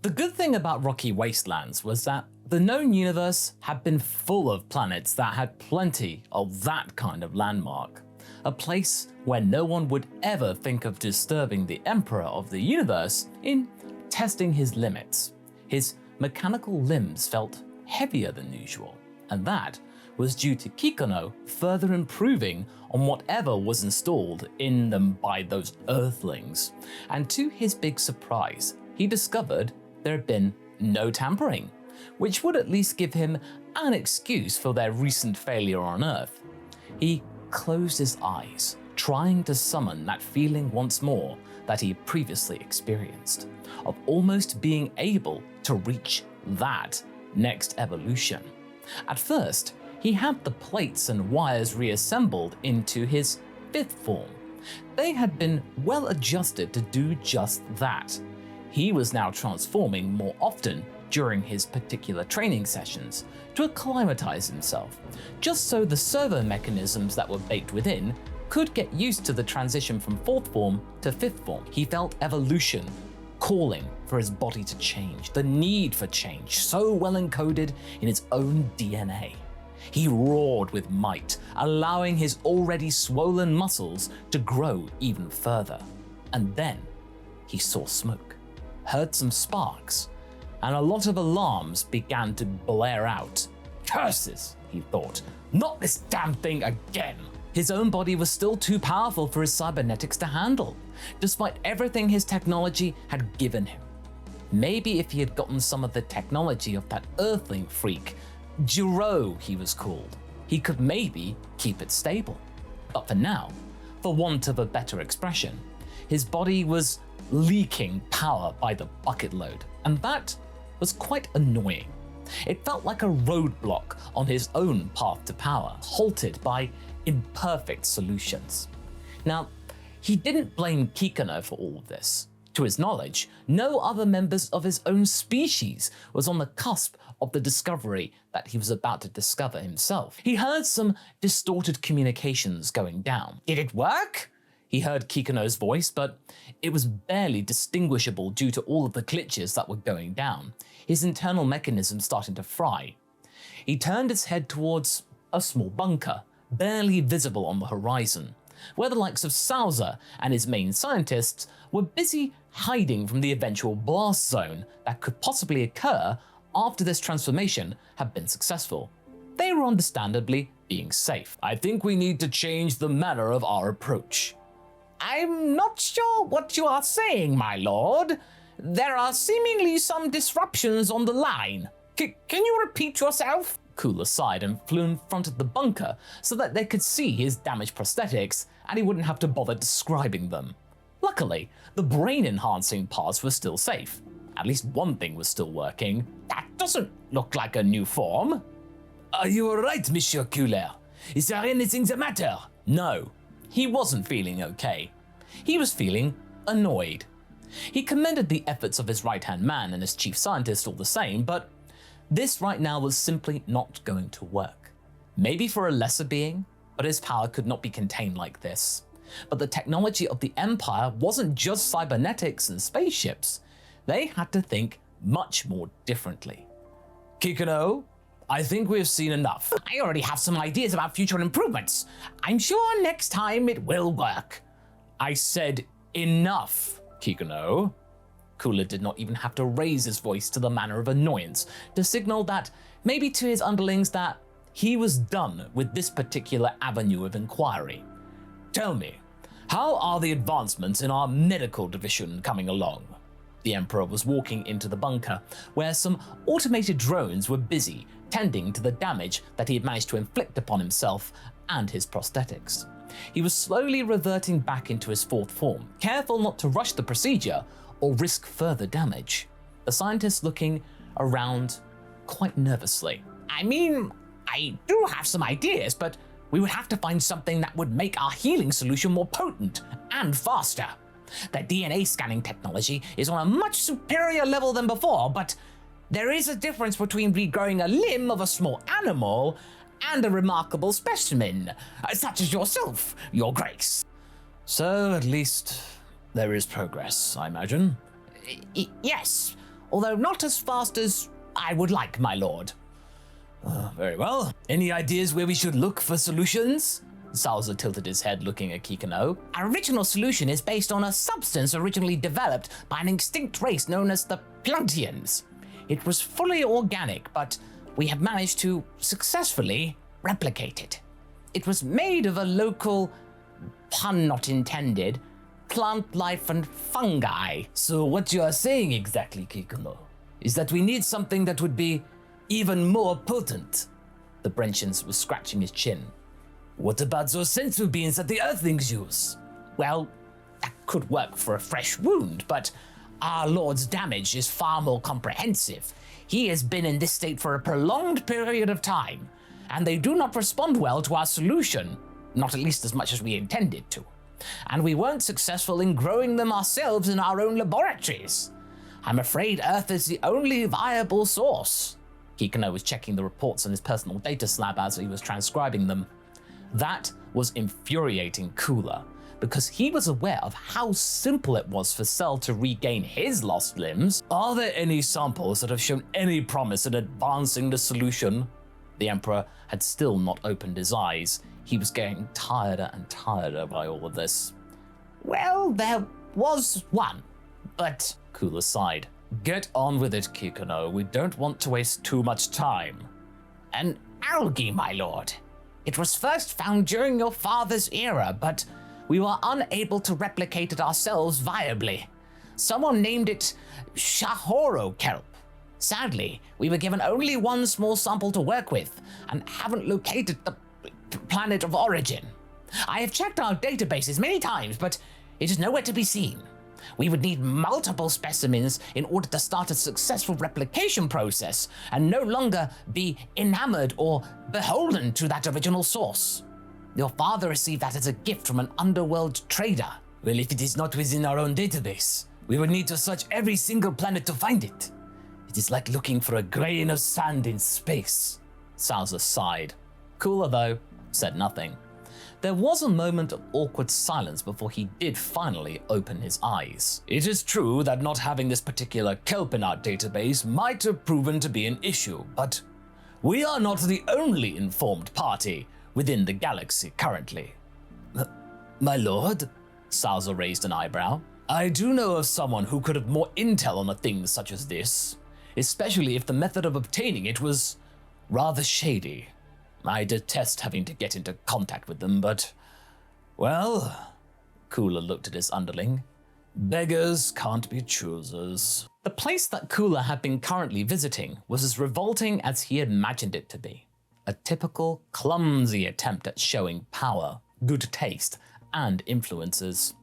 The good thing about Rocky Wastelands was that the known universe had been full of planets that had plenty of that kind of landmark. A place where no one would ever think of disturbing the Emperor of the universe in testing his limits. His mechanical limbs felt heavier than usual, and that was due to Kikuno further improving on whatever was installed in them by those Earthlings. And to his big surprise, he discovered there had been no tampering, which would at least give him an excuse for their recent failure on Earth. He closed his eyes, trying to summon that feeling once more that he had previously experienced, of almost being able to reach that next evolution. At first, he had the plates and wires reassembled into his fifth form. They had been well adjusted to do just that. He was now transforming more often during his particular training sessions to acclimatize himself, just so the servo mechanisms that were baked within could get used to the transition from fourth form to fifth form. He felt evolution calling for his body to change, the need for change so well encoded in his own DNA. He roared with might, allowing his already swollen muscles to grow even further. And then he saw smoke, heard some sparks, and a lot of alarms began to blare out. Curses, he thought, not this damn thing again. His own body was still too powerful for his cybernetics to handle, despite everything his technology had given him. Maybe if he had gotten some of the technology of that Earthling freak, Shoro he was called, he could maybe keep it stable. But for now, for want of a better expression, his body was leaking power by the bucket load, and that was quite annoying. It felt like a roadblock on his own path to power, halted by imperfect solutions. Now, he didn't blame Kikuno for all of this. To his knowledge, no other members of his own species was on the cusp of the discovery that he was about to discover himself. He heard some distorted communications going down. Did it work? He heard Kikuno's voice, but it was barely distinguishable due to all of the glitches that were going down, his internal mechanism starting to fry. He turned his head towards a small bunker, barely visible on the horizon, where the likes of Sauser and his main scientists were busy hiding from the eventual blast zone that could possibly occur after this transformation had been successful. They were understandably being safe. I think we need to change the manner of our approach. I'm not sure what you are saying, my lord. There are seemingly some disruptions on the line. Can you repeat yourself? Coola sighed and flew in front of the bunker so that they could see his damaged prosthetics and he wouldn't have to bother describing them. Luckily, the brain-enhancing parts were still safe. At least one thing was still working. That doesn't look like a new form. Are you alright, Monsieur Coola? Is there anything the matter? No, he wasn't feeling okay. He was feeling annoyed. He commended the efforts of his right-hand man and his chief scientist all the same, but this right now was simply not going to work. Maybe for a lesser being, but his power could not be contained like this. But the technology of the Empire wasn't just cybernetics and spaceships. They had to think much more differently. Kikuno, I think we've seen enough. I already have some ideas about future improvements. I'm sure next time it will work. I said enough, Kikuno. Coola did not even have to raise his voice to the manner of annoyance to signal that maybe to his underlings that he was done with this particular avenue of inquiry. Tell me, how are the advancements in our medical division coming along? The Emperor was walking into the bunker, where some automated drones were busy tending to the damage that he had managed to inflict upon himself and his prosthetics. He was slowly reverting back into his fourth form, careful not to rush the procedure or risk further damage. The scientist looking around quite nervously. I mean, I do have some ideas, but we would have to find something that would make our healing solution more potent and faster. The DNA scanning technology is on a much superior level than before, but there is a difference between regrowing a limb of a small animal and a remarkable specimen, such as yourself, Your Grace. So at least there is progress, I imagine. Yes, although not as fast as I would like, my lord. Very well. Any ideas where we should look for solutions? Salza tilted his head, looking at Kikano. Our original solution is based on a substance originally developed by an extinct race known as the Plantians. It was fully organic, but we have managed to successfully replicate it. It was made of a local, pun not intended, plant life and fungi. So what you are saying exactly, Kikano, is that we need something that would be even more potent. The Brenchans was scratching his chin. What about those sensu beans that the Earthlings use? Well, that could work for a fresh wound, but our Lord's damage is far more comprehensive. He has been in this state for a prolonged period of time, and they do not respond well to our solution, not at least as much as we intended to. And we weren't successful in growing them ourselves in our own laboratories. I'm afraid Earth is the only viable source. Kikano was checking the reports on his personal data slab as he was transcribing them. That was infuriating Coola, because he was aware of how simple it was for Cell to regain his lost limbs. Are there any samples that have shown any promise in advancing the solution? The Emperor had still not opened his eyes. He was getting tireder and tireder by all of this. Well, there was one, but Coola sighed. Get on with it, Kikano. We don't want to waste too much time. An algae, my lord. It was first found during your father's era, but we were unable to replicate it ourselves viably. Someone named it Shahor kelp. Sadly, we were given only one small sample to work with and haven't located the planet of origin. I have checked our databases many times, but it is nowhere to be seen. We would need multiple specimens in order to start a successful replication process and no longer be enamored or beholden to that original source. Your father received that as a gift from an underworld trader. Well, if it is not within our own database, we would need to search every single planet to find it. It is like looking for a grain of sand in space. Salza sighed. Coola, though, said nothing. There was a moment of awkward silence before he did finally open his eyes. It is true that not having this particular kelp in our database might have proven to be an issue, but we are not the only informed party within the galaxy currently. My lord? Salza raised an eyebrow. I do know of someone who could have more intel on a thing such as this, especially if the method of obtaining it was rather shady. I detest having to get into contact with them, but, well, Coola looked at his underling. Beggars can't be choosers. The place that Coola had been currently visiting was as revolting as he had imagined it to be. A typical, clumsy attempt at showing power, good taste, and influences.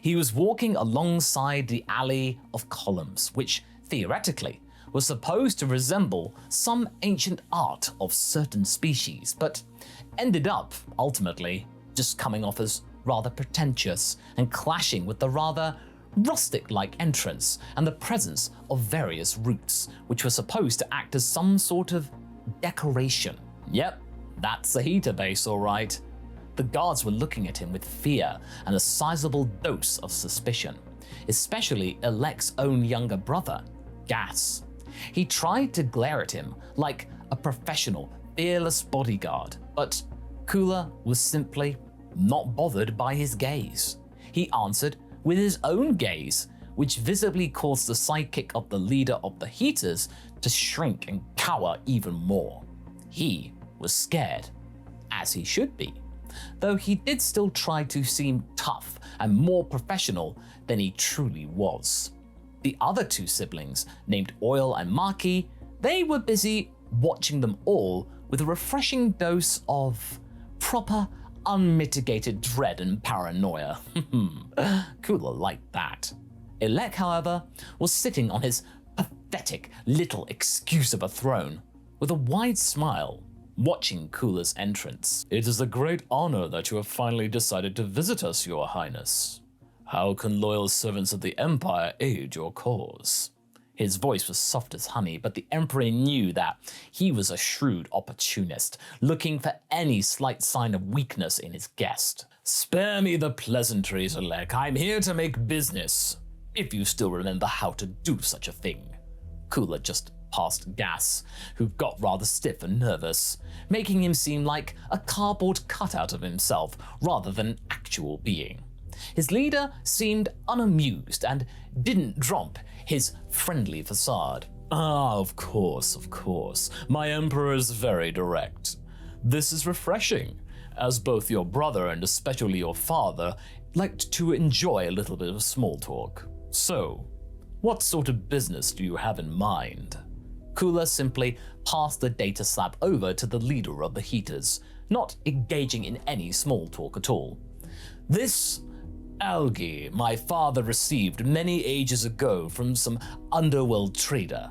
He was walking alongside the alley of columns, which, theoretically, was supposed to resemble some ancient art of certain species, but ended up, ultimately, just coming off as rather pretentious and clashing with the rather rustic-like entrance and the presence of various roots, which were supposed to act as some sort of decoration. Yep, that's a heater base, all right. The guards were looking at him with fear and a sizable dose of suspicion, especially Elec's own younger brother, Gas. He tried to glare at him like a professional, fearless bodyguard, but Coola was simply not bothered by his gaze. He answered with his own gaze, which visibly caused the sidekick of the leader of the Heaters to shrink and cower even more. He was scared, as he should be, though he did still try to seem tough and more professional than he truly was. The other two siblings, named Oil and Maki, they were busy watching them all with a refreshing dose of proper, unmitigated dread and paranoia. Coola liked that. Elec, however, was sitting on his pathetic little excuse of a throne, with a wide smile, watching Coola's entrance. It is a great honor that you have finally decided to visit us, Your Highness. How can loyal servants of the Empire aid your cause? His voice was soft as honey, but the Emperor knew that he was a shrewd opportunist, looking for any slight sign of weakness in his guest. Spare me the pleasantries, Elec. I'm here to make business, if you still remember how to do such a thing. Coola just passed gas, who got rather stiff and nervous, making him seem like a cardboard cutout of himself rather than an actual being. His leader seemed unamused and didn't drop his friendly facade. Ah, of course. My emperor is very direct. This is refreshing, as both your brother and especially your father liked to enjoy a little bit of small talk. So, what sort of business do you have in mind? Coola simply passed the data slab over to the leader of the Heaters, not engaging in any small talk at all. This algae my father received many ages ago from some underworld trader.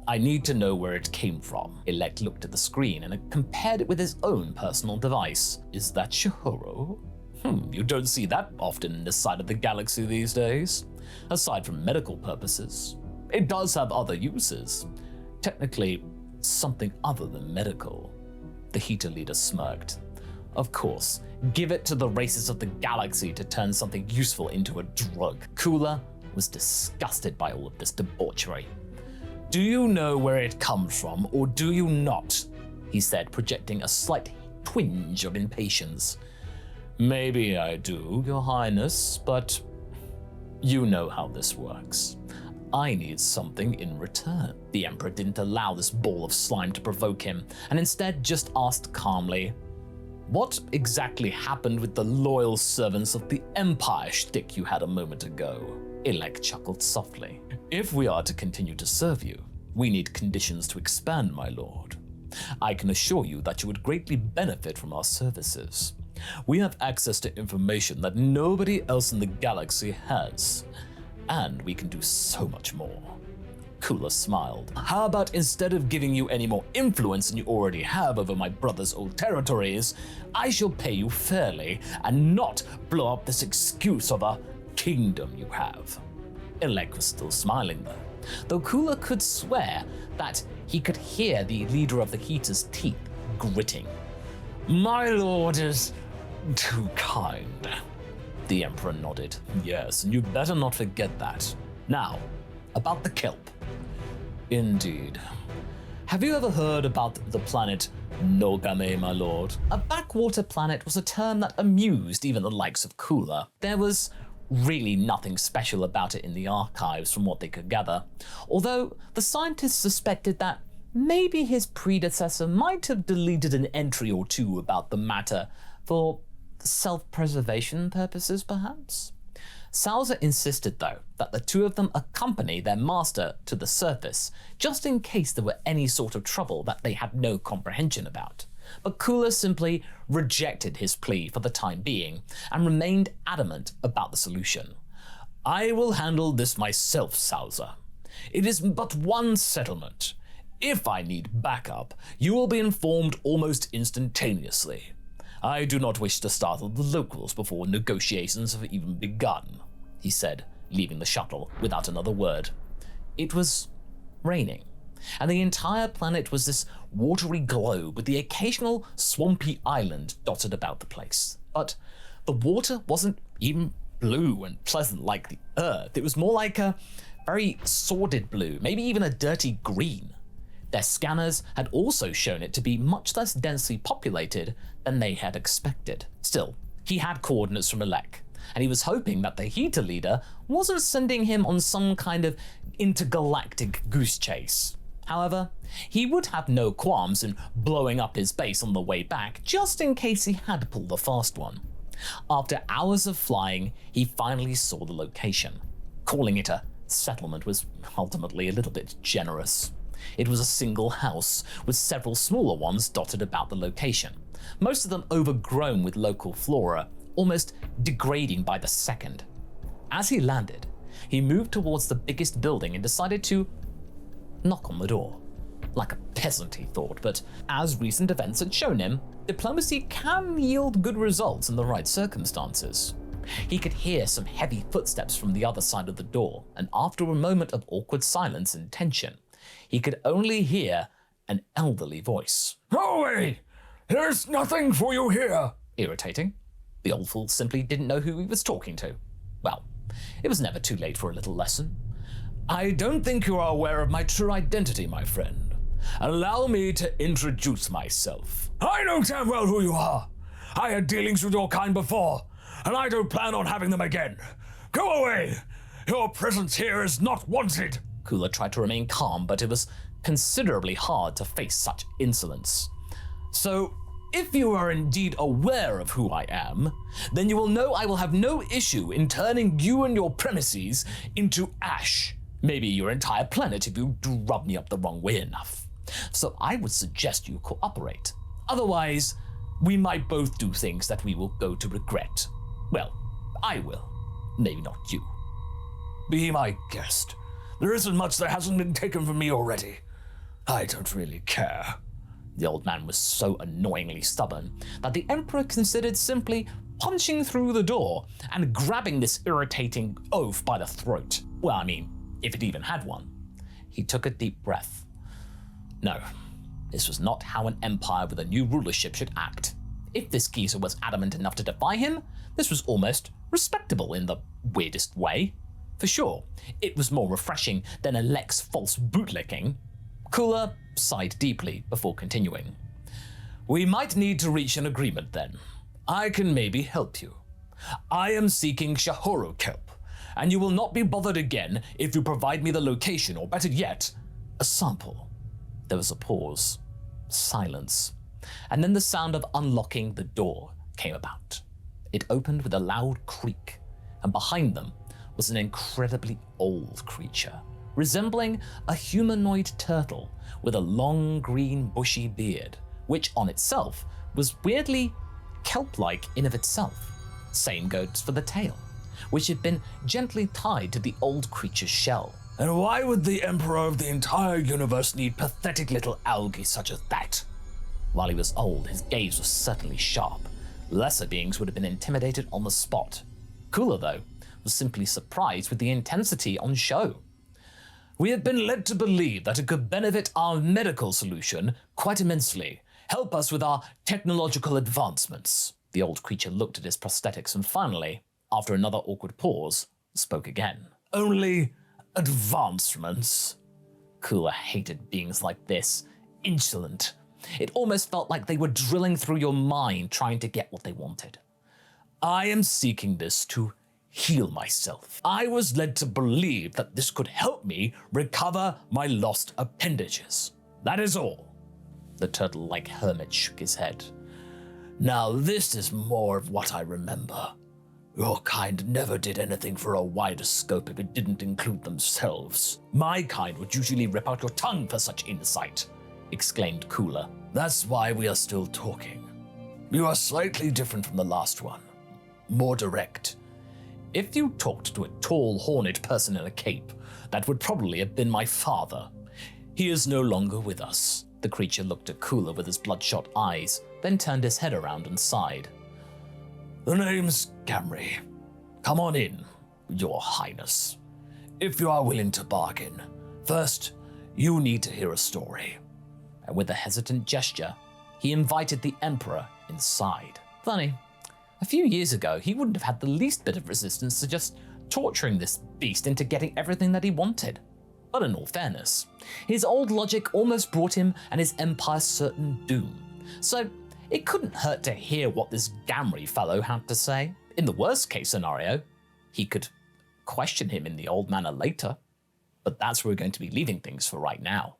I need to know where it came from. Elec looked at the screen and compared it with his own personal device. Is that Shoro? You don't see that often in this side of the galaxy these days. Aside from medical purposes, it does have other uses. Technically, something other than medical. The Heater leader smirked. Of course, give it to the races of the galaxy to turn something useful into a drug. Coola was disgusted by all of this debauchery. Do you know where it comes from, or do you not? He said, projecting a slight twinge of impatience. Maybe I do, Your Highness, but you know how this works. I need something in return. The Emperor didn't allow this ball of slime to provoke him, and instead just asked calmly, what exactly happened with the loyal servants of the Empire shtick you had a moment ago? Elec chuckled softly. If we are to continue to serve you, we need conditions to expand, my lord. I can assure you that you would greatly benefit from our services. We have access to information that nobody else in the galaxy has, and we can do so much more. Coola smiled. How about instead of giving you any more influence than you already have over my brother's old territories, I shall pay you fairly and not blow up this excuse of a kingdom you have. Elec was still smiling though Coola could swear that he could hear the leader of the Heaters' teeth gritting. My lord is too kind. The Emperor nodded. Yes, and you'd better not forget that. Now, about the kelp. Indeed. Have you ever heard about the planet Nogame, my lord? A backwater planet was a term that amused even the likes of Coola. There was really nothing special about it in the archives from what they could gather, although the scientists suspected that maybe his predecessor might have deleted an entry or two about the matter for self-preservation purposes, perhaps? Salza insisted, though, that the two of them accompany their master to the surface, just in case there were any sort of trouble that they had no comprehension about. But Coola simply rejected his plea for the time being and remained adamant about the solution. I will handle this myself, Salza. It is but one settlement. If I need backup, you will be informed almost instantaneously. I do not wish to startle the locals before negotiations have even begun, he said, leaving the shuttle without another word. It was raining, and the entire planet was this watery globe with the occasional swampy island dotted about the place. But the water wasn't even blue and pleasant like the earth. It was more like a very sordid blue, maybe even a dirty green. Their scanners had also shown it to be much less densely populated than they had expected. Still, he had coordinates from Elec, and he was hoping that the Heater leader wasn't sending him on some kind of intergalactic goose chase. However, he would have no qualms in blowing up his base on the way back, just in case he had pulled a fast one. After hours of flying, he finally saw the location. Calling it a settlement was ultimately a little bit generous. It was a single house, with several smaller ones dotted about the location, most of them overgrown with local flora, almost degrading by the second. As he landed, he moved towards the biggest building and decided to knock on the door. Like a peasant, he thought, but as recent events had shown him, diplomacy can yield good results in the right circumstances. He could hear some heavy footsteps from the other side of the door, and after a moment of awkward silence and tension, he could only hear an elderly voice. Go away! There's nothing for you here! Irritating. The old fool simply didn't know who he was talking to. Well, it was never too late for a little lesson. I don't think you are aware of my true identity, my friend. Allow me to introduce myself. I know damn well who you are. I had dealings with your kind before, and I don't plan on having them again. Go away! Your presence here is not wanted! Coola tried to remain calm, but it was considerably hard to face such insolence. So, if you are indeed aware of who I am, then you will know I will have no issue in turning you and your premises into ash. Maybe your entire planet if you do rub me up the wrong way enough. So I would suggest you cooperate. Otherwise, we might both do things that we will go to regret. Well, I will. Maybe not you. Be my guest. There isn't much that hasn't been taken from me already. I don't really care. The old man was so annoyingly stubborn that the Emperor considered simply punching through the door and grabbing this irritating oaf by the throat. Well, I mean, if it even had one. He took a deep breath. No, this was not how an empire with a new rulership should act. If this geezer was adamant enough to defy him, this was almost respectable in the weirdest way. For sure, it was more refreshing than Elec's false bootlicking. Coola sighed deeply before continuing. We might need to reach an agreement then. I can maybe help you. I am seeking Shahor kelp, and you will not be bothered again if you provide me the location, or better yet, a sample. There was a pause, silence, and then the sound of unlocking the door came about. It opened with a loud creak, and behind them was an incredibly old creature, resembling a humanoid turtle with a long green bushy beard, which on itself was weirdly kelp-like in of itself. Same goes for the tail, which had been gently tied to the old creature's shell. And why would the Emperor of the entire universe need pathetic little algae such as that? While he was old, his gaze was certainly sharp. Lesser beings would have been intimidated on the spot. Coola, though, was simply surprised with the intensity on show. We have been led to believe that it could benefit our medical solution quite immensely, help us with our technological advancements. The old creature looked at his prosthetics and finally, after another awkward pause, spoke again. Only advancements? Coola hated beings like this, insolent. It almost felt like they were drilling through your mind trying to get what they wanted. I am seeking this to heal myself. I was led to believe that this could help me recover my lost appendages. That is all. The turtle-like hermit shook his head. Now this is more of what I remember. Your kind never did anything for a wider scope if it didn't include themselves. My kind would usually rip out your tongue for such insight, exclaimed Coola. That's why we are still talking. You are slightly different from the last one. More direct. If you talked to a tall, horned person in a cape, that would probably have been my father. He is no longer with us. The creature looked at Coola with his bloodshot eyes, then turned his head around and sighed. The name's Gamri. Come on in, Your Highness. If you are willing to bargain, first, you need to hear a story. And with a hesitant gesture, he invited the Emperor inside. Funny. A few years ago, he wouldn't have had the least bit of resistance to just torturing this beast into getting everything that he wanted. But in all fairness, his old logic almost brought him and his empire certain doom. So it couldn't hurt to hear what this Gamri fellow had to say. In the worst case scenario, he could question him in the old manner later. But that's where we're going to be leaving things for right now.